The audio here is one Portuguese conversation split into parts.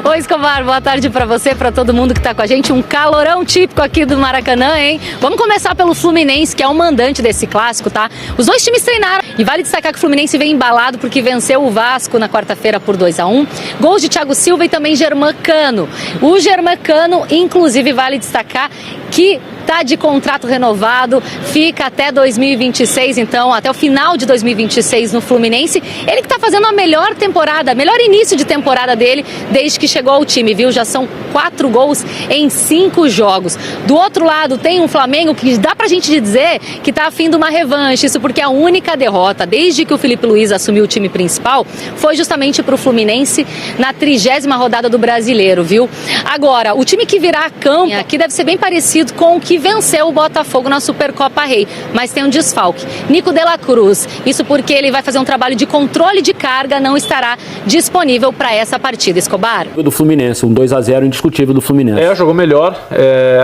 Oi, Escobar, boa tarde pra você, pra todo mundo que tá com a gente. Um calorão típico aqui do Maracanã, hein? Vamos começar pelo Fluminense, que é o mandante desse clássico, tá? Os dois times treinaram e vale destacar que o Fluminense vem embalado porque venceu o Vasco na quarta-feira por 2-1. Gols de Thiago Silva e também Germán-Cano. O Germán-Cano, inclusive, vale destacar que tá de contrato renovado, fica até 2026, então, até o final de 2026 no Fluminense. Ele que tá fazendo a melhor temporada, melhor início de temporada dele desde que chegou ao time, viu? Já são 4 gols em 5 jogos. Do outro lado tem um Flamengo que dá pra gente dizer que tá afim de uma revanche, isso porque a única derrota desde que o Felipe Luiz assumiu o time principal foi justamente pro Fluminense na 30ª rodada do Brasileiro, viu? Agora, o time que virá a campo aqui deve ser bem parecido com o que venceu o Botafogo na Supercopa Rei, mas tem um desfalque. Nico de la Cruz, isso porque ele vai fazer um trabalho de controle de carga, não estará disponível para essa partida. Escobar? Do Fluminense, um 2-0 indiscutível do Fluminense. Jogou melhor.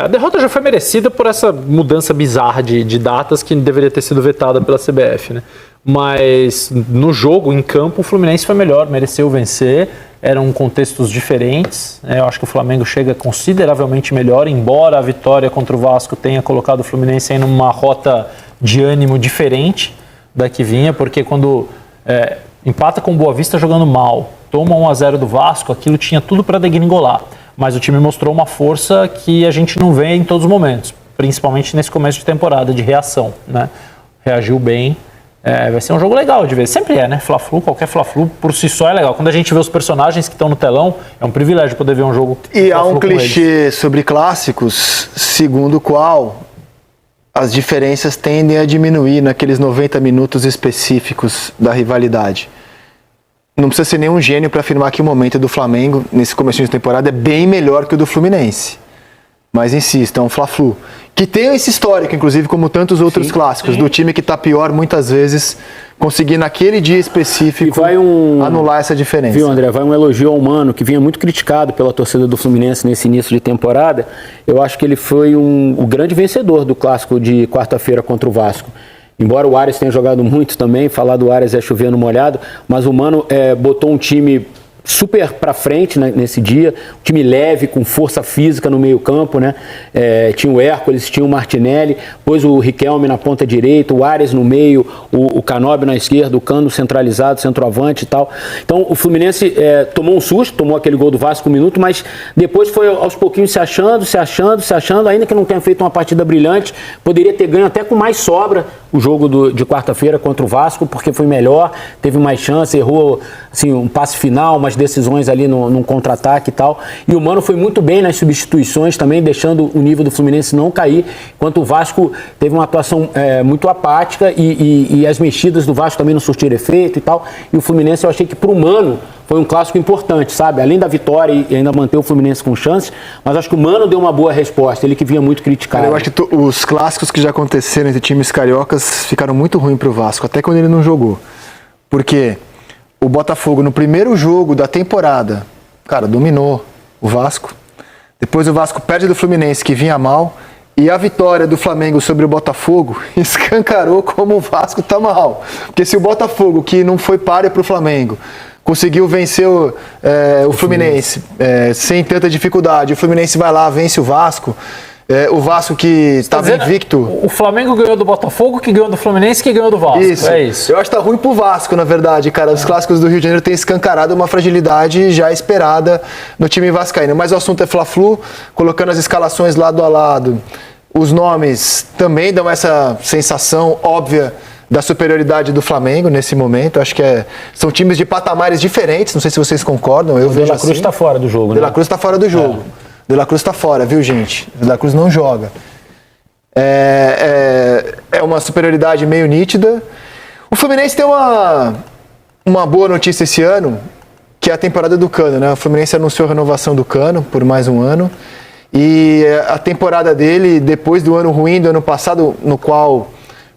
A derrota já foi merecida por essa mudança bizarra de datas que deveria ter sido vetada pela CBF, né? Mas no jogo, em campo, o Fluminense foi melhor, mereceu vencer. Eram contextos diferentes. Eu acho que o Flamengo chega consideravelmente melhor, embora a vitória contra o Vasco tenha colocado o Fluminense em uma rota de ânimo diferente da que vinha, porque quando empata com o Boa Vista jogando mal, toma 1-0 do Vasco, aquilo tinha tudo para degringolar. Mas o time mostrou uma força que a gente não vê em todos os momentos, principalmente nesse começo de temporada, de reação, né? Reagiu bem. Vai ser um jogo legal de ver. Sempre é, né? Fla-Flu, qualquer Fla-Flu por si só é legal. Quando a gente vê os personagens que estão no telão, é um privilégio poder ver um jogo. E há um clichê sobre clássicos, segundo o qual as diferenças tendem a diminuir naqueles 90 minutos específicos da rivalidade. Não precisa ser nenhum gênio para afirmar que o momento do Flamengo, nesse começo de temporada, é bem melhor que o do Fluminense. Mas insisto, é um Fla-Flu. Que tem esse histórico, inclusive, como tantos outros clássicos, do time que está pior muitas vezes, conseguir naquele dia específico anular essa diferença. Viu, André? Vai um elogio ao Mano, que vinha muito criticado pela torcida do Fluminense nesse início de temporada. Eu acho que ele foi o grande vencedor do clássico de quarta-feira contra o Vasco. Embora o Ares tenha jogado muito também, falar do Ares é chover no molhado, mas o Mano botou um time super pra frente, né, nesse dia, um time leve, com força física no meio campo, né? Tinha o Hércules, tinha o Martinelli, pôs o Riquelme na ponta direita, o Ares no meio, o Canóbio na esquerda, o Cano centralizado, centroavante e tal. Então o Fluminense tomou um susto, tomou aquele gol do Vasco 1 minuto, mas depois foi aos pouquinhos se achando, ainda que não tenha feito uma partida brilhante, poderia ter ganho até com mais sobra o jogo de quarta-feira contra o Vasco, porque foi melhor, teve mais chance, errou assim, um passe final, umas decisões ali num contra-ataque e tal. E o Mano foi muito bem nas substituições também, deixando o nível do Fluminense não cair, enquanto o Vasco teve uma atuação muito apática e as mexidas do Vasco também não surtiram efeito e tal. E o Fluminense, eu achei que para o Mano foi um clássico importante, sabe? Além da vitória e ainda manter o Fluminense com chances, mas acho que o Mano deu uma boa resposta, ele que vinha muito criticado. Eu acho que os clássicos que já aconteceram entre times cariocas ficaram muito ruins pro Vasco, até quando ele não jogou. Porque o Botafogo, no primeiro jogo da temporada, cara, dominou o Vasco. Depois o Vasco perde do Fluminense, que vinha mal. E a vitória do Flamengo sobre o Botafogo escancarou como o Vasco tá mal. Porque se o Botafogo, que não foi páreo pro Flamengo, conseguiu vencer o Fluminense sem tanta dificuldade, o Fluminense vai lá, vence o Vasco que estava invicto. O Flamengo ganhou do Botafogo, que ganhou do Fluminense, que ganhou do Vasco. Isso. Eu acho que tá ruim pro Vasco, na verdade, cara. Os clássicos do Rio de Janeiro têm escancarado uma fragilidade já esperada no time vascaíno. Mas o assunto é Fla-Flu, colocando as escalações lado a lado. Os nomes também dão essa sensação óbvia da superioridade do Flamengo nesse momento. Acho que são times de patamares diferentes, não sei se vocês concordam. Eu vejo De la Cruz está fora do jogo, De la Cruz está fora do jogo. De la Cruz está fora, viu, gente? De la Cruz não joga. É uma superioridade meio nítida. O Fluminense tem uma boa notícia esse ano, que é a temporada do Cano, né? O Fluminense anunciou a renovação do Cano por mais um ano. E a temporada dele, depois do ano ruim do ano passado, no qual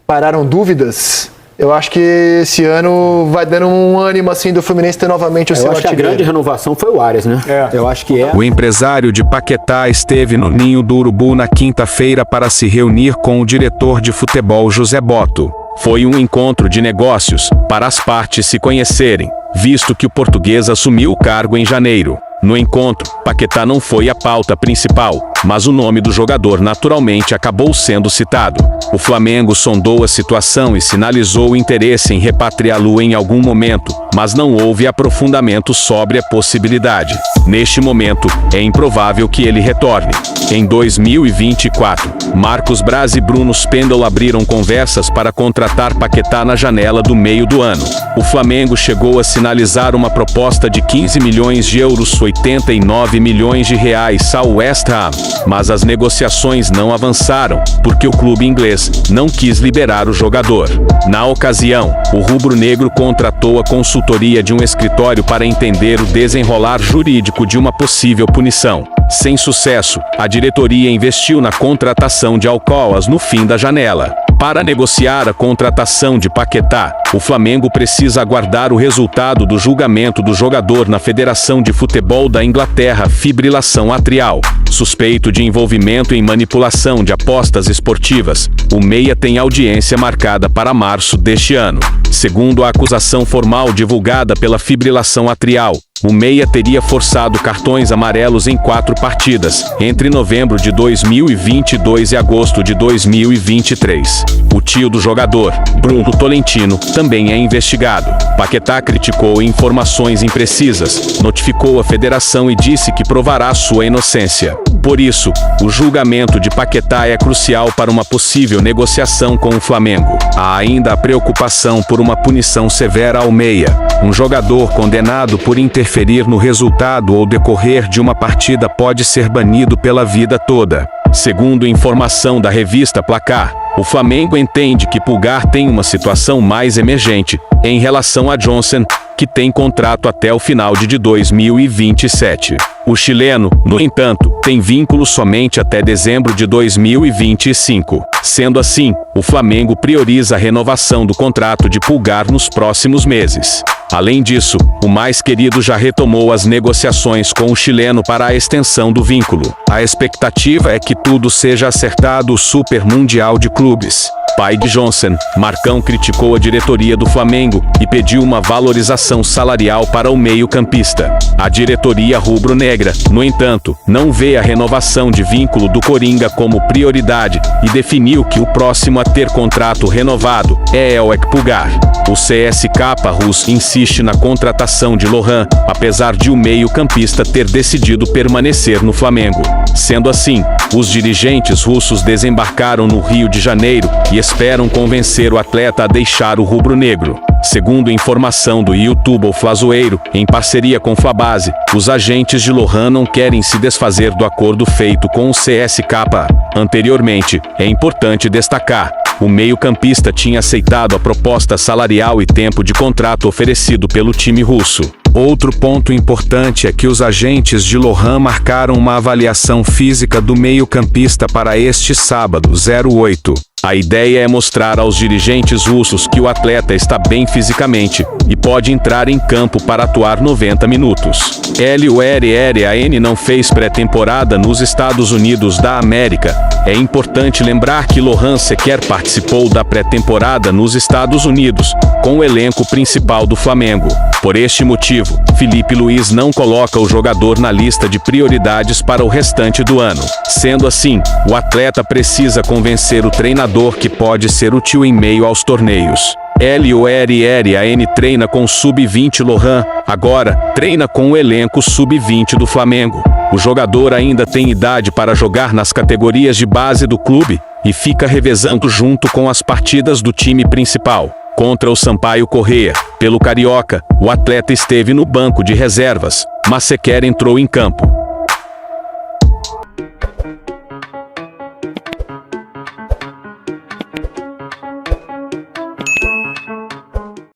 pararam dúvidas, eu acho que esse ano vai dando um ânimo assim do Fluminense ter novamente o seu artilheiro. Eu acho que a grande renovação foi o Ares, né? Eu acho que O empresário de Paquetá esteve no Ninho do Urubu na quinta-feira para se reunir com o diretor de futebol José Botto. Foi um encontro de negócios, para as partes se conhecerem, visto que o português assumiu o cargo em janeiro. No encontro, Paquetá não foi a pauta principal, mas o nome do jogador naturalmente acabou sendo citado. O Flamengo sondou a situação e sinalizou o interesse em repatriá-lo em algum momento, mas não houve aprofundamento sobre a possibilidade. Neste momento, é improvável que ele retorne. Em 2024, Marcos Braz e Bruno Spindel abriram conversas para contratar Paquetá na janela do meio do ano. O Flamengo chegou a sinalizar uma proposta de 15 milhões de euros, 89 milhões de reais ao West Ham, mas as negociações não avançaram, porque o clube inglês não quis liberar o jogador. Na ocasião, o rubro-negro contratou a consultoria de um escritório para entender o desenrolar jurídico de uma possível punição. Sem sucesso, a diretoria investiu na contratação de Alcoas no fim da janela. Para negociar a contratação de Paquetá, o Flamengo precisa aguardar o resultado do julgamento do jogador na Federação de Futebol da Inglaterra, fibrilação atrial. Suspeito de envolvimento em manipulação de apostas esportivas, o meia tem audiência marcada para março deste ano. Segundo a acusação formal divulgada pela fibrilação atrial, o meia teria forçado cartões amarelos em 4 partidas, entre novembro de 2022 e agosto de 2023. O tio do jogador, Bruno Tolentino, também é investigado. Paquetá criticou informações imprecisas, notificou a federação e disse que provará sua inocência. Por isso, o julgamento de Paquetá é crucial para uma possível negociação com o Flamengo. Há ainda a preocupação por uma punição severa ao meia. Um jogador condenado por interferir no resultado ou decorrer de uma partida pode ser banido pela vida toda. Segundo informação da revista Placar, o Flamengo entende que Pulgar tem uma situação mais emergente em relação a Johnson, que tem contrato até o final de 2027. O chileno, no entanto, tem vínculo somente até dezembro de 2025. Sendo assim, o Flamengo prioriza a renovação do contrato de Pulgar nos próximos meses. Além disso, o mais querido já retomou as negociações com o chileno para a extensão do vínculo. A expectativa é que tudo seja acertado. O Super Mundial de Clubes. Pai de Johnson, Marcão criticou a diretoria do Flamengo e pediu uma valorização salarial para o meio-campista. A diretoria rubro-negra, no entanto, não vê a renovação de vínculo do Coringa como prioridade e definiu que o próximo a ter contrato renovado é Elek Pulgar. O CSKA russo insiste na contratação de Lohan, apesar de o meio-campista ter decidido permanecer no Flamengo. Sendo assim, os dirigentes russos desembarcaram no Rio de Janeiro e esperam convencer o atleta a deixar o rubro-negro. Segundo informação do YouTube Flazoeiro, em parceria com Flabase, os agentes de Lohan não querem se desfazer do acordo feito com o CSKA. Anteriormente, é importante destacar, o meio-campista tinha aceitado a proposta salarial e tempo de contrato oferecido pelo time russo. Outro ponto importante é que os agentes de Lohan marcaram uma avaliação física do meio-campista para este sábado, 08. A ideia é mostrar aos dirigentes russos que o atleta está bem fisicamente e pode entrar em campo para atuar 90 minutos. LURRAN não fez pré-temporada nos Estados Unidos da América. É importante lembrar que Lohan sequer participou da pré-temporada nos Estados Unidos, com o elenco principal do Flamengo. Por este motivo, Felipe Luiz não coloca o jogador na lista de prioridades para o restante do ano. Sendo assim, o atleta precisa convencer o treinador que pode ser útil em meio aos torneios. LURRAN treina com Sub-20 Lohan, agora treina com o elenco Sub-20 do Flamengo. O jogador ainda tem idade para jogar nas categorias de base do clube e fica revezando junto com as partidas do time principal. Contra o Sampaio Corrêa, pelo Carioca, o atleta esteve no banco de reservas, mas sequer entrou em campo.